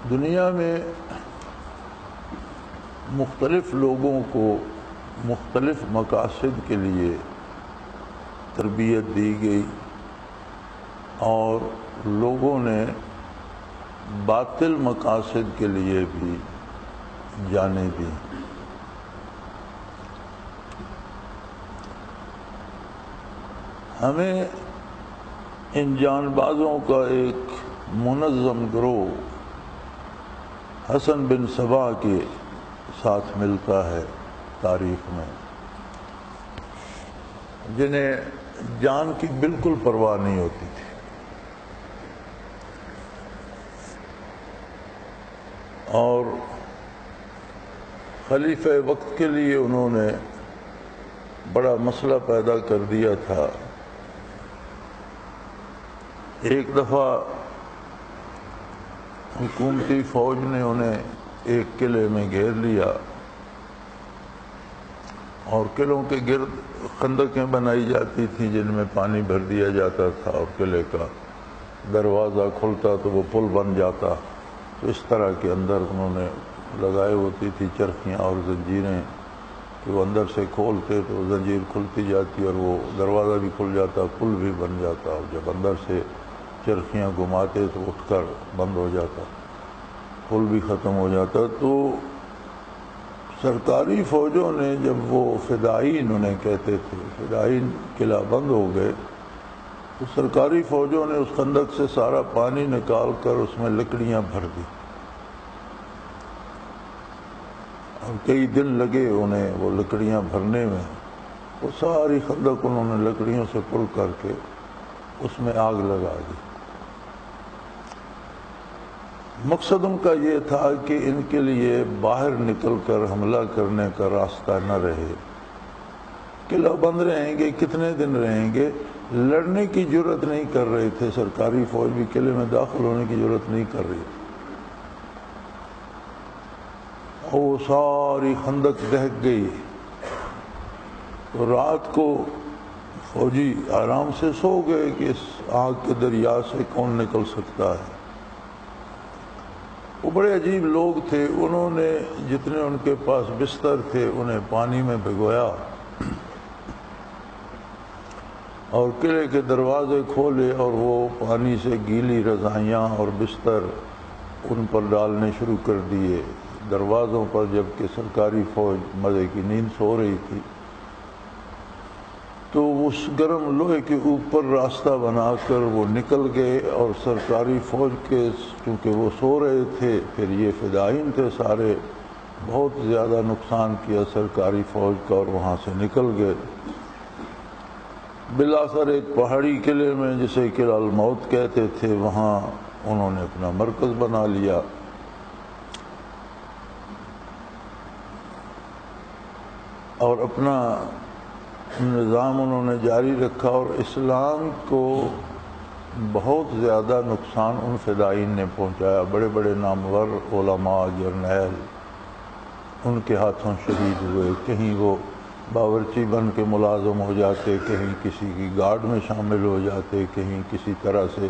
دنیا میں مختلف لوگوں کو مختلف مقاصد کے لیے تربیت دی گئی اور لوگوں نے باطل مقاصد کے لیے بھی جانیں دیں۔ ہمیں ان جان بازوں کا ایک منظم گروہ حسن بن صبا کے ساتھ ملتا ہے تاریخ میں، جنہیں جان کی بالکل پرواہ نہیں ہوتی تھی، اور خلیفہ وقت کے لیے انہوں نے بڑا مسئلہ پیدا کر دیا تھا۔ ایک دفعہ حکومتی فوج نے انہیں ایک قلعے میں گھیر لیا اور قلعوں کے گرد خندقیں بنائی جاتی تھیں جن میں پانی بھر دیا جاتا تھا، اور قلعے کا دروازہ کھلتا تو وہ پل بن جاتا۔ تو اس طرح کے اندر انہوں نے لگائے ہوتی تھی چرخیاں اور زنجیریں کہ وہ اندر سے کھولتے تو زنجیر کھلتی جاتی اور وہ دروازہ بھی کھل جاتا، پل بھی بن جاتا، اور جب اندر سے چرخیاں گھماتے تو اٹھ کر بند ہو جاتا، پل بھی ختم ہو جاتا۔ تو سرکاری فوجوں نے جب وہ فدائین انہیں کہتے تھے، فدائین قلعہ بند ہو گئے، تو سرکاری فوجوں نے اس خندق سے سارا پانی نکال کر اس میں لکڑیاں بھر دی، اور کئی دن لگے انہیں وہ لکڑیاں بھرنے میں۔ وہ ساری خندق انہوں نے لکڑیوں سے پُر کر کے اس میں آگ لگا دی۔ مقصد ان کا یہ تھا کہ ان کے لیے باہر نکل کر حملہ کرنے کا راستہ نہ رہے۔ قلعہ بند رہیں گے، کتنے دن رہیں گے، لڑنے کی جرت نہیں کر رہے تھے، سرکاری فوج بھی قلعے میں داخل ہونے کی جرت نہیں کر رہی تھی، اور وہ ساری خندق دہک گئی۔ تو رات کو فوجی آرام سے سو گئے کہ اس آگ کے دریا سے کون نکل سکتا ہے۔ وہ بڑے عجیب لوگ تھے، انہوں نے جتنے ان کے پاس بستر تھے انہیں پانی میں بھگویا اور قلعے کے دروازے کھولے، اور وہ پانی سے گیلی رضائیاں اور بستر ان پر ڈالنے شروع کر دیے دروازوں پر، جبکہ سرکاری فوج مزے کی نیند سو رہی تھی۔ تو اس گرم لوہے کے اوپر راستہ بنا کر وہ نکل گئے، اور سرکاری فوج کے چونکہ وہ سو رہے تھے، پھر یہ فدائین تھے سارے، بہت زیادہ نقصان کیا سرکاری فوج کا، اور وہاں سے نکل گئے۔ بالآخر ایک پہاڑی قلعے میں جسے قلعہ الموت کہتے تھے، وہاں انہوں نے اپنا مرکز بنا لیا۔ اور اپنا نظام انہوں نے جاری رکھا، اور اسلام کو بہت زیادہ نقصان ان فدائین نے پہنچایا۔ بڑے بڑے نامور علماء، جرنیل ان کے ہاتھوں شہید ہوئے، کہیں وہ باورچی بن کے ملازم ہو جاتے، کہیں کسی کی گارڈ میں شامل ہو جاتے، کہیں کسی طرح سے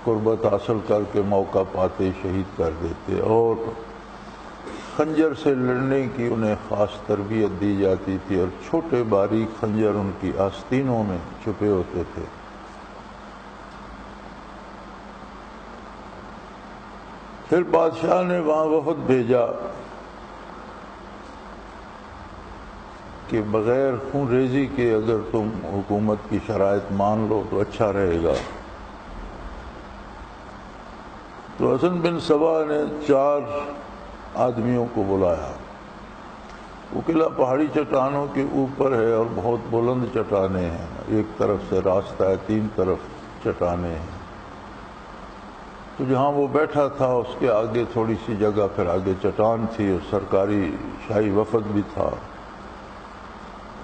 قربت حاصل کر کے موقع پاتے شہید کر دیتے، اور خنجر سے لڑنے کی انہیں خاص تربیت دی جاتی تھی، اور چھوٹے باریک خنجر ان کی آستینوں میں چھپے ہوتے تھے۔ پھر بادشاہ نے وہاں وفد بھیجا کہ بغیر خون ریزی کے اگر تم حکومت کی شرائط مان لو تو اچھا رہے گا۔ تو حسن بن صبا نے 4 آدمیوں کو بلایا۔ وہ قلعہ پہاڑی چٹانوں کے اوپر ہے اور بہت بلند چٹانیں ہیں، ایک طرف سے راستہ ہے، 3 طرف چٹانیں ہیں۔ تو جہاں وہ بیٹھا تھا اس کے آگے تھوڑی سی جگہ پھر آگے چٹان تھی، اور سرکاری شاہی وفد بھی تھا۔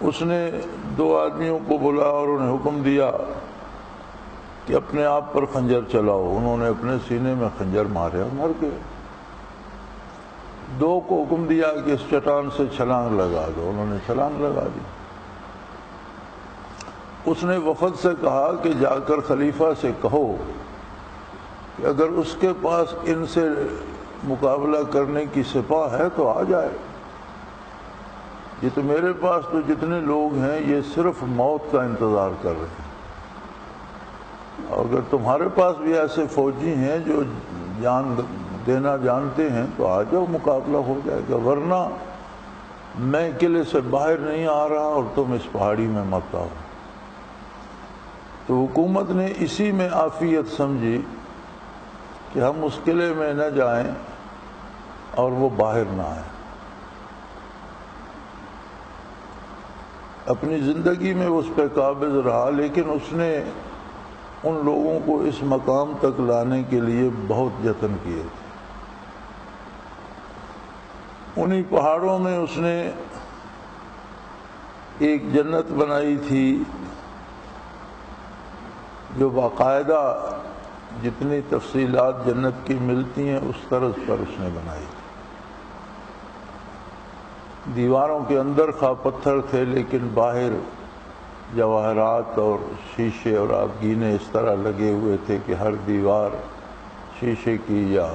اس نے 2 آدمیوں کو بلایا اور انہیں حکم دیا کہ اپنے آپ پر خنجر چلاؤ۔ انہوں نے اپنے سینے میں خنجر مارے اور مر گئے۔ 2 کو حکم دیا کہ اس چٹان سے چھلانگ لگا دو، انہوں نے چھلانگ لگا دی۔ اس نے وفد سے کہا کہ جا کر خلیفہ سے کہو کہ اگر اس کے پاس ان سے مقابلہ کرنے کی سپاہ ہے تو آ جائے. یہ تو میرے پاس تو جتنے لوگ ہیں یہ صرف موت کا انتظار کر رہے ہیں. اگر تمہارے پاس بھی ایسے فوجی ہیں جو جان دینا جانتے ہیں تو آ جاؤ، مقابلہ ہو جائے گا، ورنہ میں قلعے سے باہر نہیں آ رہا اور تم اس پہاڑی میں مت آؤ. تو حکومت نے اسی میں عافیت سمجھی کہ ہم اس قلعے میں نہ جائیں اور وہ باہر نہ آئیں. اپنی زندگی میں اس پہ قابض رہا، لیکن اس نے ان لوگوں کو اس مقام تک لانے کے لیے بہت جتن کیے تھے. انہی پہاڑوں میں اس نے ایک جنت بنائی تھی جو باقاعدہ جتنی تفصیلات جنت کی ملتی ہیں اس طرز پر اس نے بنائی تھی. دیواروں کے اندر خواہ پتھر تھے لیکن باہر جواہرات اور شیشے اور آبگینے اس طرح لگے ہوئے تھے کہ ہر دیوار شیشے کی یا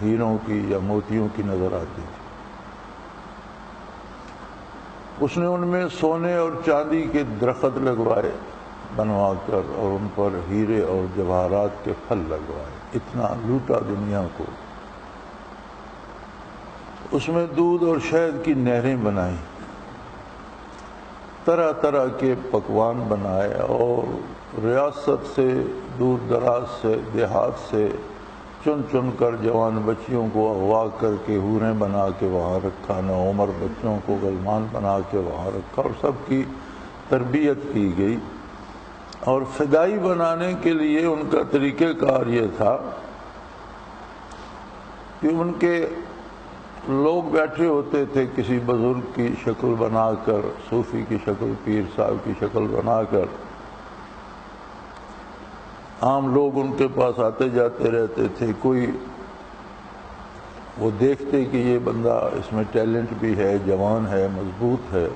ہیروں کی یا موتیوں کی نظر آتی تھی. اس نے ان میں سونے اور چاندی کے درخت لگوائے بنوا کر اور ان پر ہیرے اور جواہرات کے پھل لگوائے. اتنا لوٹا دنیا کو. اس میں دودھ اور شہد کی نہریں بنائیں، طرح طرح کے پکوان بنائے اور ریاست سے دور دراز سے دیہات سے چن چن کر جوان بچیوں کو اغوا کر کے حوریں بنا کے وہاں رکھا، نوعمر بچوں کو غلمان بنا کے وہاں رکھا اور سب کی تربیت کی گئی. اور فدائی بنانے کے لیے ان کا طریقہ کار یہ تھا کہ ان کے لوگ بیٹھے ہوتے تھے کسی بزرگ کی شکل بنا کر، صوفی کی شکل، پیر صاحب کی شکل بنا کر. عام لوگ ان کے پاس آتے جاتے رہتے تھے. کوئی وہ دیکھتے کہ یہ بندہ اس میں ٹیلنٹ بھی ہے، جوان ہے، مضبوط ہے،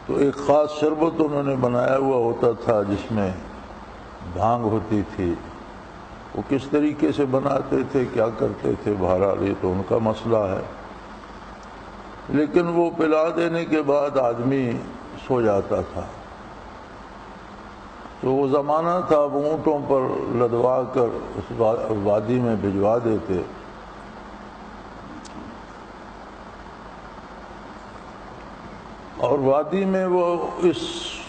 تو ایک خاص شربت انہوں نے بنایا ہوا ہوتا تھا جس میں بھانگ ہوتی تھی. وہ کس طریقے سے بناتے تھے، کیا کرتے تھے، بہرحال یہ تو ان کا مسئلہ ہے. لیکن وہ پلا دینے کے بعد آدمی سو جاتا تھا. تو وہ زمانہ تھا وہ اونٹوں پر لدوا کر اس وادی میں بھجوا دیتے. اور وادی میں وہ اس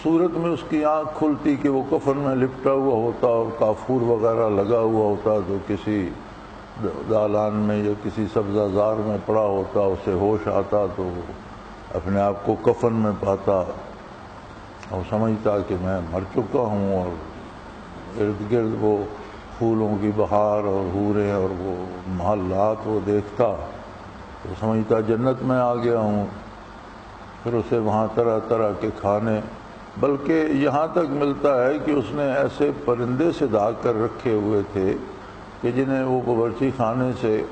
صورت میں اس کی آنکھ کھلتی کہ وہ کفن میں لپٹا ہوا ہوتا اور کافور وغیرہ لگا ہوا ہوتا، تو کسی دالان میں یا کسی سبزہ زار میں پڑا ہوتا. اسے ہوش آتا تو اپنے آپ کو کفن میں پاتا اور سمجھتا کہ میں مر چکا ہوں، اور ارد گرد وہ پھولوں کی بہار اور حوریں اور وہ محلات وہ دیکھتا تو سمجھتا جنت میں آ گیا ہوں. پھر اسے وہاں طرح طرح کے کھانے، بلکہ یہاں تک ملتا ہے کہ اس نے ایسے پرندے سے داغ کر رکھے ہوئے تھے کہ جنہیں وہ باورچی خانے سے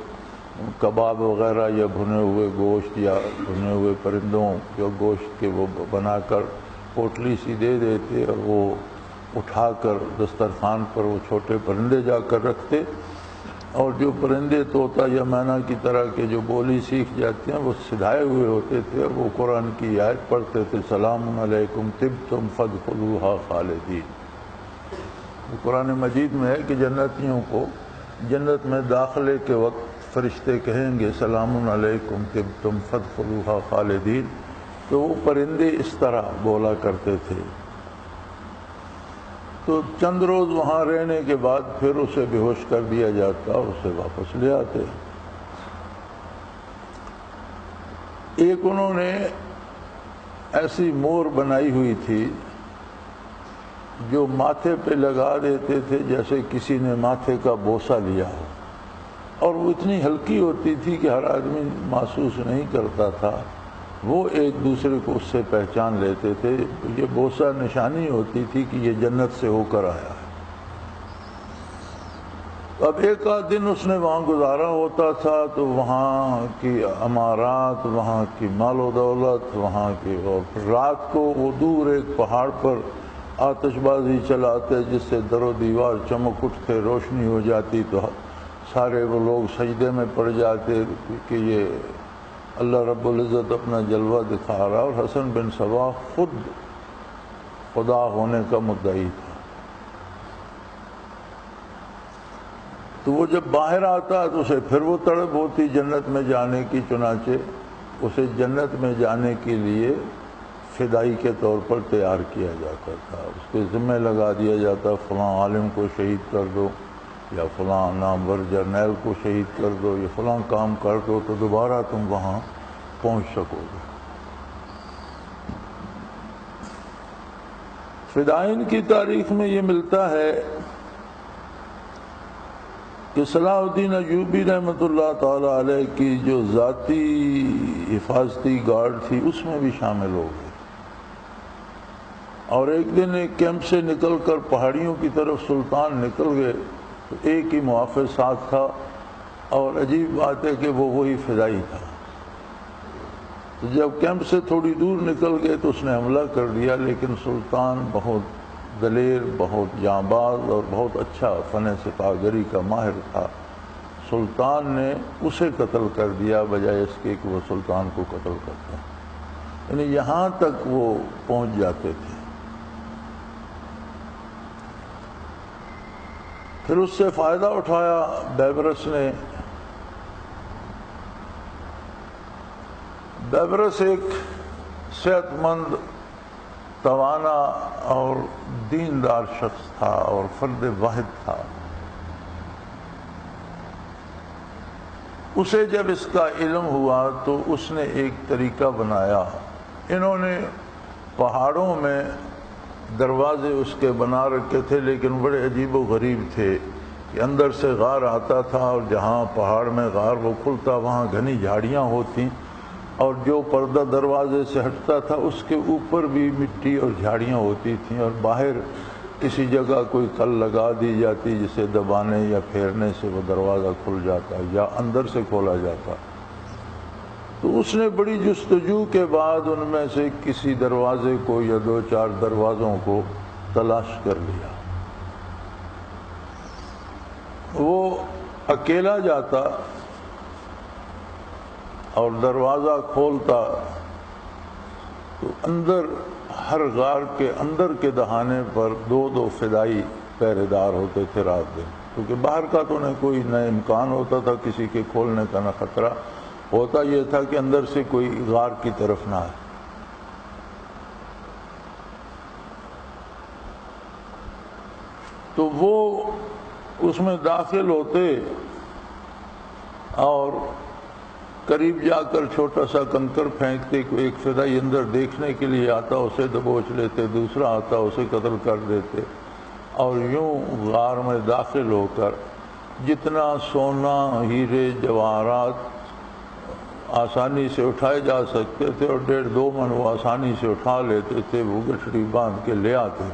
کباب وغیرہ یا بھنے ہوئے گوشت یا بھنے ہوئے پرندوں جو گوشت کے وہ بنا کر پوٹلی سی دے دیتے اور وہ اٹھا کر دسترخوان پر وہ چھوٹے پرندے جا کر رکھتے. اور جو پرندے طوطا یا مینا کی طرح کے جو بولی سیکھ جاتے ہیں وہ سدھائے ہوئے ہوتے تھے اور وہ قرآن کی آیت پڑھتے تھے، سلام علیکم طبتم فادخلوها خالدین. قرآن مجید میں ہے کہ جنتیوں کو جنت میں داخلے کے وقت فرشتے کہیں گے سلام علیکم طبتم فادخلوها خالدین. تو وہ پرندے اس طرح بولا کرتے تھے. تو چند روز وہاں رہنے کے بعد پھر اسے بے ہوش کر دیا جاتا اور اسے واپس لے آتے. ایک انہوں نے ایسی مور بنائی ہوئی تھی جو ماتھے پہ لگا دیتے تھے جیسے کسی نے ماتھے کا بوسہ لیا ہو، اور وہ اتنی ہلکی ہوتی تھی کہ ہر آدمی محسوس نہیں کرتا تھا. وہ ایک دوسرے کو اس سے پہچان لیتے تھے. یہ بوسہ نشانی ہوتی تھی کہ یہ جنت سے ہو کر آیا ہے. اب ایک آدھ دن اس نے وہاں گزارا ہوتا تھا تو وہاں کی عمارات، وہاں کی مال و دولت، وہاں کی، اور رات کو وہ دور ایک پہاڑ پر آتش بازی چلاتے جس سے در و دیوار چمک اٹھتے، روشنی ہو جاتی تو سارے وہ لوگ سجدے میں پڑ جاتے کہ یہ اللہ رب العزت اپنا جلوہ دکھا رہا، اور حسن بن صبا خود خدا ہونے کا مدعی تھا۔ تو وہ جب باہر آتا تو اسے پھر وہ طلب ہوتی جنت میں جانے کی، چنانچہ اسے جنت میں جانے کے لیے فدائی کے طور پر تیار کیا جاتا تھا، اس کے ذمہ لگا دیا جاتا فلاں عالم کو شہید کر دو، یا فلاں نامور جرنیل کو شہید کر دو، یا فلاں کام کر دو تو دوبارہ تم وہاں پہنچ سکو گے۔ فدائین کی تاریخ میں یہ ملتا ہے کہ صلاح الدین ایوبی رحمۃ اللہ تعالی علیہ کی جو ذاتی حفاظتی گارڈ تھی اس میں بھی شامل ہو گئے، اور ایک دن ایک کیمپ سے نکل کر پہاڑیوں کی طرف سلطان نکل گئے تو ایک ہی محافظ ساتھ تھا، اور عجیب بات ہے کہ وہ وہی فدائی تھا۔ تو جب کیمپ سے تھوڑی دور نکل گئے تو اس نے حملہ کر دیا، لیکن سلطان بہت دلیر، بہت جانباز اور بہت اچھا فن سپاہ گری کا ماہر تھا، سلطان نے اسے قتل کر دیا بجائے اس کے کہ وہ سلطان کو قتل کرتا، یعنی یہاں تک وہ پہنچ جاتے تھے۔ پھر اس سے فائدہ اٹھایا بیبرس نے۔ بیبرس ایک صحت مند، توانا اور دیندار شخص تھا اور فرد واحد تھا۔ اسے جب اس کا علم ہوا تو اس نے ایک طریقہ بنایا۔ انہوں نے پہاڑوں میں دروازے اس کے بنا رکھے تھے، لیکن بڑے عجیب و غریب تھے کہ اندر سے غار آتا تھا، اور جہاں پہاڑ میں غار وہ کھلتا وہاں گھنی جھاڑیاں ہوتیں، اور جو پردہ دروازے سے ہٹتا تھا اس کے اوپر بھی مٹی اور جھاڑیاں ہوتی تھیں، اور باہر کسی جگہ کوئی کل لگا دی جاتی جسے دبانے یا پھیرنے سے وہ دروازہ کھل جاتا یا اندر سے کھولا جاتا۔ تو اس نے بڑی جستجو کے بعد ان میں سے کسی دروازے کو یا دو چار دروازوں کو تلاش کر لیا۔ وہ اکیلا جاتا اور دروازہ کھولتا تو اندر ہر غار کے اندر کے دہانے پر دو دو فدائی پہرے دار ہوتے تھے رات دن، کیونکہ باہر کا تو کوئی نہ امکان ہوتا تھا کسی کے کھولنے کا، نہ خطرہ ہوتا یہ تھا کہ اندر سے کوئی غار کی طرف نہ آئے۔ تو وہ اس میں داخل ہوتے اور قریب جا کر چھوٹا سا کنکر پھینکتے، کوئی ایک فدائی اندر دیکھنے کے لیے آتا اسے دبوچ لیتے، دوسرا آتا اسے قتل کر دیتے، اور یوں غار میں داخل ہو کر جتنا سونا، ہیرے، جواہرات آسانی سے اٹھائے جا سکتے تھے، اور 1.5-2 من وہ آسانی سے اٹھا لیتے تھے، وہ گٹھڑی باندھ کے لے آتے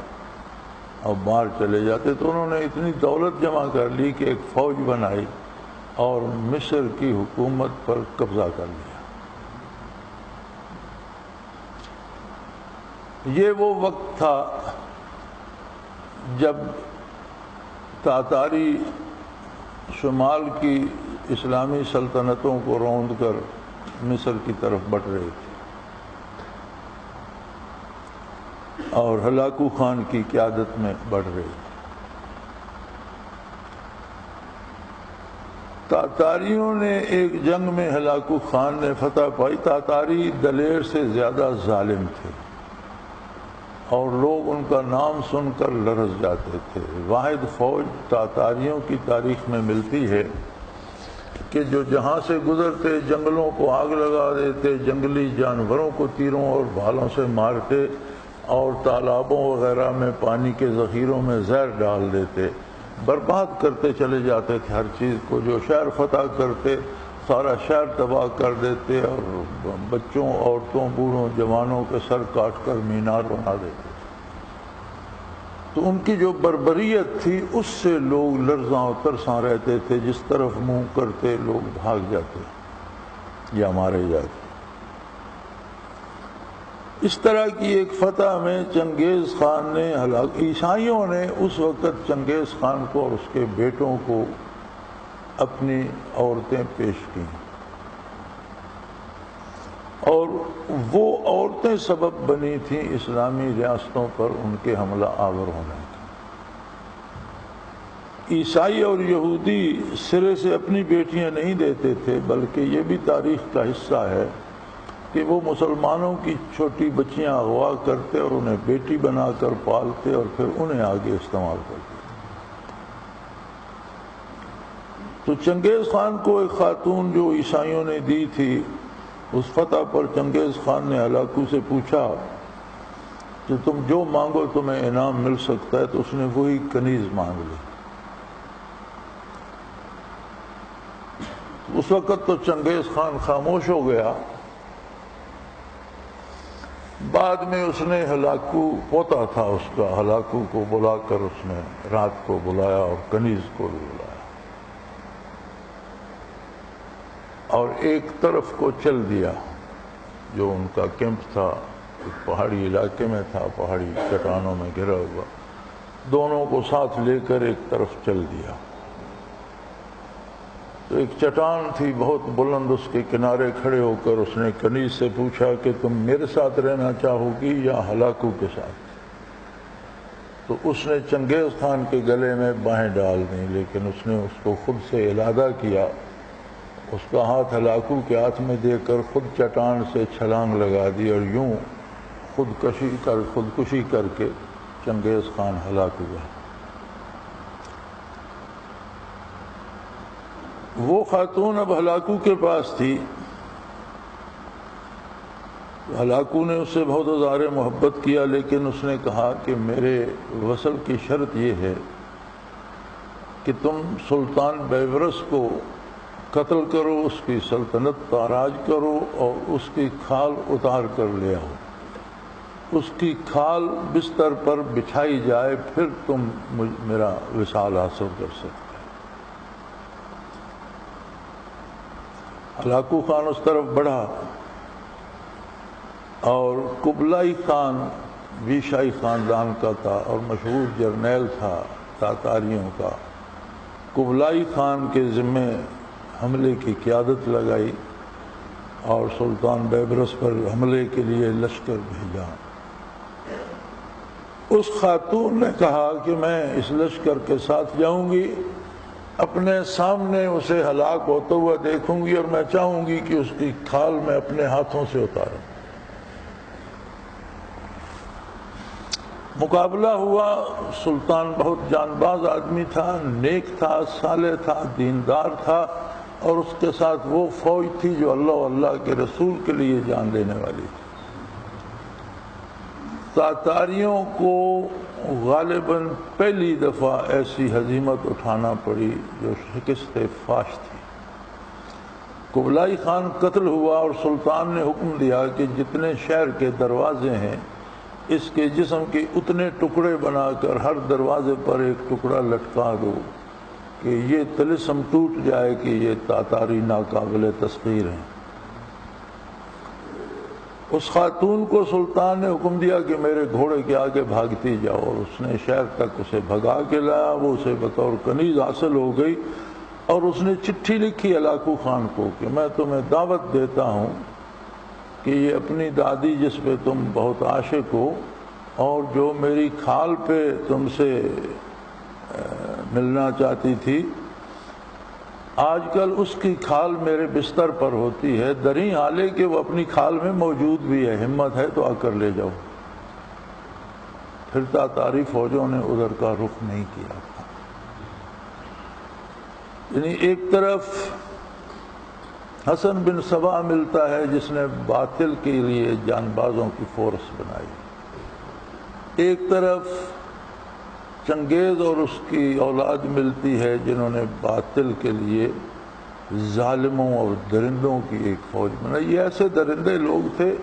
اور باہر چلے جاتے۔ تو انہوں نے اتنی دولت جمع کر لی کہ ایک فوج بنائی اور مصر کی حکومت پر قبضہ کر لیا۔ یہ وہ وقت تھا جب تاتاری شمال کی اسلامی سلطنتوں کو روند کر مصر کی طرف بڑھ رہے تھے، اور ہلاکو خان کی قیادت میں بڑھ رہے تھے۔ تاتاریوں نے ایک جنگ میں ہلاکو خان نے فتح پائی۔ تاتاری دلیر سے زیادہ ظالم تھے اور لوگ ان کا نام سن کر لرز جاتے تھے۔ واحد فوج تاتاریوں کی تاریخ میں ملتی ہے کہ جو جہاں سے گزرتے جنگلوں کو آگ لگا دیتے، جنگلی جانوروں کو تیروں اور بھالوں سے مارتے، اور تالابوں وغیرہ میں پانی کے ذخیروں میں زہر ڈال دیتے، برباد کرتے چلے جاتے تھے ہر چیز کو۔ جو شہر فتح کرتے سارا شہر تباہ کر دیتے، اور بچوں، عورتوں، بوڑھوں، جوانوں کے سر کاٹ کر مینار بنا دیتے۔ تو ان کی جو بربریت تھی اس سے لوگ لرزاں و ترساں رہتے تھے، جس طرف منہ کرتے لوگ بھاگ جاتے یا مارے جاتے۔ اس طرح کی ایک فتح میں چنگیز خان نے عیسائیوں نے اس وقت چنگیز خان کو اور اس کے بیٹوں کو اپنی عورتیں پیش کیں، اور وہ عورتیں سبب بنی تھیں اسلامی ریاستوں پر ان کے حملہ آور ہونے کا۔ عیسائی اور یہودی سرے سے اپنی بیٹیاں نہیں دیتے تھے، بلکہ یہ بھی تاریخ کا حصہ ہے کہ وہ مسلمانوں کی چھوٹی بچیاں اغوا کرتے اور انہیں بیٹی بنا کر پالتے اور پھر انہیں آگے استعمال کرتے۔ تو چنگیز خان کو ایک خاتون جو عیسائیوں نے دی تھی، اس فتح پر چنگیز خان نے ہلاکو سے پوچھا کہ تم جو مانگو تمہیں انعام مل سکتا ہے، تو اس نے وہی کنیز مانگ لی۔ اس وقت تو چنگیز خان خاموش ہو گیا، بعد میں اس نے ہلاکو پوتا تھا اس کا، ہلاکو کو بلا کر اس نے رات کو بلایا اور کنیز کو بھی بلایا، اور ایک طرف کو چل دیا جو ان کا کیمپ تھا، ایک پہاڑی علاقے میں تھا، پہاڑی چٹانوں میں گھرا ہوا، دونوں کو ساتھ لے کر ایک طرف چل دیا۔ تو ایک چٹان تھی بہت بلند، اس کے کنارے کھڑے ہو کر اس نے کنیز سے پوچھا کہ تم میرے ساتھ رہنا چاہو گی یا ہلاکو کے ساتھ؟ تو اس نے چنگیز خان کے گلے میں باہیں ڈال دیں، لیکن اس نے اس کو خود سے علادہ کیا، اس کا ہاتھ ہلاکو کے ہاتھ میں دے کر خود چٹان سے چھلانگ لگا دی، اور یوں خودکشی کر کے چنگیز خان ہلاک ہوا۔ وہ خاتون اب ہلاکو کے پاس تھی، ہلاکو نے اس سے بہت اظہار محبت کیا، لیکن اس نے کہا کہ میرے وصل کی شرط یہ ہے کہ تم سلطان بیبرس کو قتل کرو، اس کی سلطنت تاراج کرو اور اس کی کھال اتار کر لے آؤ، اس کی کھال بستر پر بچھائی جائے، پھر تم میرا وصال حاصل کر سکتے۔ ہلاکو خان اس طرف بڑھا، اور قبلائی خان ویشائی خاندان کا تھا اور مشہور جرنیل تھا تاتاریوں کا۔ قبلائی خان کے ذمے حملے کی قیادت لگائی اور سلطان بیبرس پر حملے کے لیے لشکر بھیجا۔ اس خاتون نے کہا کہ میں اس لشکر کے ساتھ جاؤں گی، اپنے سامنے اسے ہلاک ہوتا ہوا دیکھوں گی، اور میں چاہوں گی کہ اس کی کھال میں اپنے ہاتھوں سے اتاروں۔ مقابلہ ہوا، سلطان بہت جان باز آدمی تھا، نیک تھا، صالح تھا، دیندار تھا، اور اس کے ساتھ وہ فوج تھی جو اللہ کے رسول کے لیے جان دینے والی تھی۔ تاتاریوں کو غالباً پہلی دفعہ ایسی ہزیمت اٹھانا پڑی جو شکست فاش تھی۔ قبلائی خان قتل ہوا، اور سلطان نے حکم دیا کہ جتنے شہر کے دروازے ہیں اس کے جسم کے اتنے ٹکڑے بنا کر ہر دروازے پر ایک ٹکڑا لٹکا دو کہ یہ طلسم ٹوٹ جائے کہ یہ تاتاری ناقابل تسخیر ہیں۔ اس خاتون کو سلطان نے حکم دیا کہ میرے گھوڑے کے آگے بھاگتی جاؤ، اور اس نے شہر تک اسے بھگا کے لایا، وہ اسے بطور کنیز حاصل ہو گئی، اور اس نے چٹھی لکھی ہلاکو خان کو کہ میں تمہیں دعوت دیتا ہوں کہ یہ اپنی دادی جس پہ تم بہت عاشق ہو اور جو میری کھال پہ تم سے ملنا چاہتی تھی، آج کل اس کی کھال میرے بستر پر ہوتی ہے، دریں حالے کہ وہ اپنی کھال میں موجود بھی ہے، ہمت ہے تو آ کر لے جاؤ۔ پھر تاتاری فوجوں نے ادھر کا رخ نہیں کیا تھا۔ یعنی ایک طرف حسن بن سبا ملتا ہے جس نے باطل کے لیے جان بازوں کی فورس بنائی، ایک طرف چنگیز اور اس کی اولاد ملتی ہے جنہوں نے باطل کے لیے ظالموں اور درندوں کی ایک فوج بنائی۔ یہ ایسے درندے لوگ تھے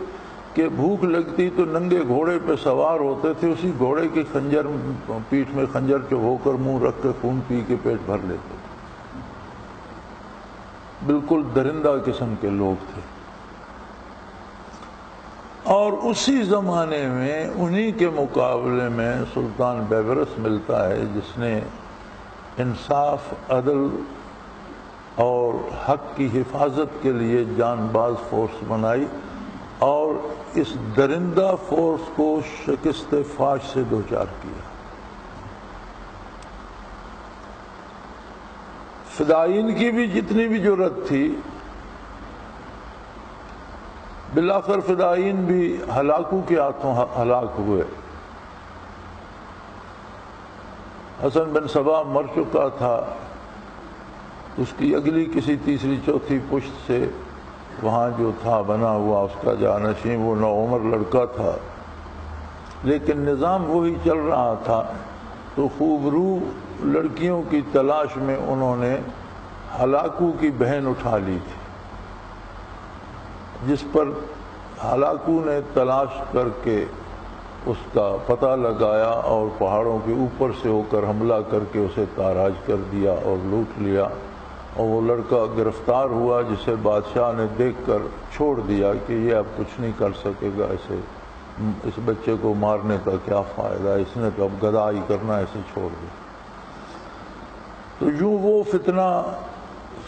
کہ بھوک لگتی تو ننگے گھوڑے پہ سوار ہوتے تھے، اسی گھوڑے کی خنجر پیٹھ میں خنجر چبھو کر منہ رکھ کے خون پی کے پیٹ بھر لیتے تھے۔ بالکل درندہ قسم کے لوگ تھے۔ اور اسی زمانے میں انہی کے مقابلے میں سلطان بیبرس ملتا ہے جس نے انصاف، عدل اور حق کی حفاظت کے لیے جان باز فورس بنائی اور اس درندہ فورس کو شکست فاش سے دوچار کیا۔ فدائین کی بھی جتنی بھی جرأت تھی، بالآخر فدائین بھی ہلاکو کے ہاتھوں ہلاک ہوئے۔ حسن بن صبا مر چکا تھا، اس کی اگلی کسی تیسری چوتھی پشت سے وہاں جو تھا بنا ہوا اس کا جانشین وہ نوعمر لڑکا تھا، لیکن نظام وہی چل رہا تھا، تو خوب رو لڑکیوں کی تلاش میں انہوں نے ہلاکو کی بہن اٹھا لی تھی، جس پر ہلاکو نے تلاش کر کے اس کا پتہ لگایا اور پہاڑوں کے اوپر سے ہو کر حملہ کر کے اسے تاراج کر دیا اور لوٹ لیا، اور وہ لڑکا گرفتار ہوا جسے بادشاہ نے دیکھ کر چھوڑ دیا کہ یہ اب کچھ نہیں کر سکے گا، اس بچے کو مارنے کا کیا فائدہ ہے، اس نے تو اب گدائی کرنا ہے، اسے چھوڑ دیا۔ تو یوں وہ فتنہ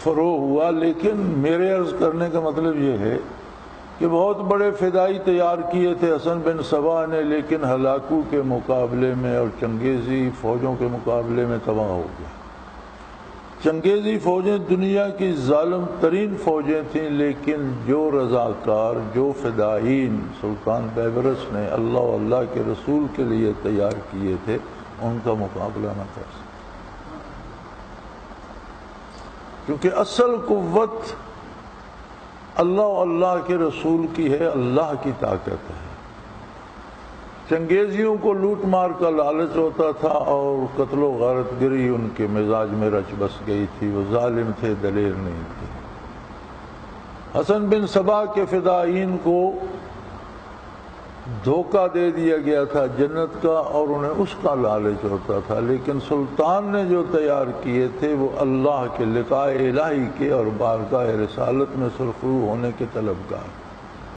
فروغ ہوا۔ لیکن میرے عرض کرنے کا مطلب یہ ہے کہ بہت بڑے فدائی تیار کیے تھے حسن بن صبا نے، لیکن ہلاکو کے مقابلے میں اور چنگیزی فوجوں کے مقابلے میں تباہ ہو گیا۔ چنگیزی فوجیں دنیا کی ظالم ترین فوجیں تھیں، لیکن جو رضاکار، جو فدائین سلطان بیبرس نے اللہ و اللہ کے رسول کے لیے تیار کیے تھے، ان کا مقابلہ نہ کر سکے، کیونکہ اصل قوت اللہ و اللہ کے رسول کی ہے، اللہ کی طاقت ہے۔ چنگیزیوں کو لوٹ مار کا لالچ ہوتا تھا اور قتل و غارت گری ان کے مزاج میں رچ بس گئی تھی، وہ ظالم تھے، دلیر نہیں تھے۔ حسن بن صبا کے فدائین کو دھوکہ دے دیا گیا تھا جنت کا اور انہیں اس کا لالچ ہوتا تھا، لیکن سلطان نے جو تیار کیے تھے وہ اللہ کے لقاء الہی کے اور بارگاہ رسالت میں سرخرو ہونے کے طلبگار۔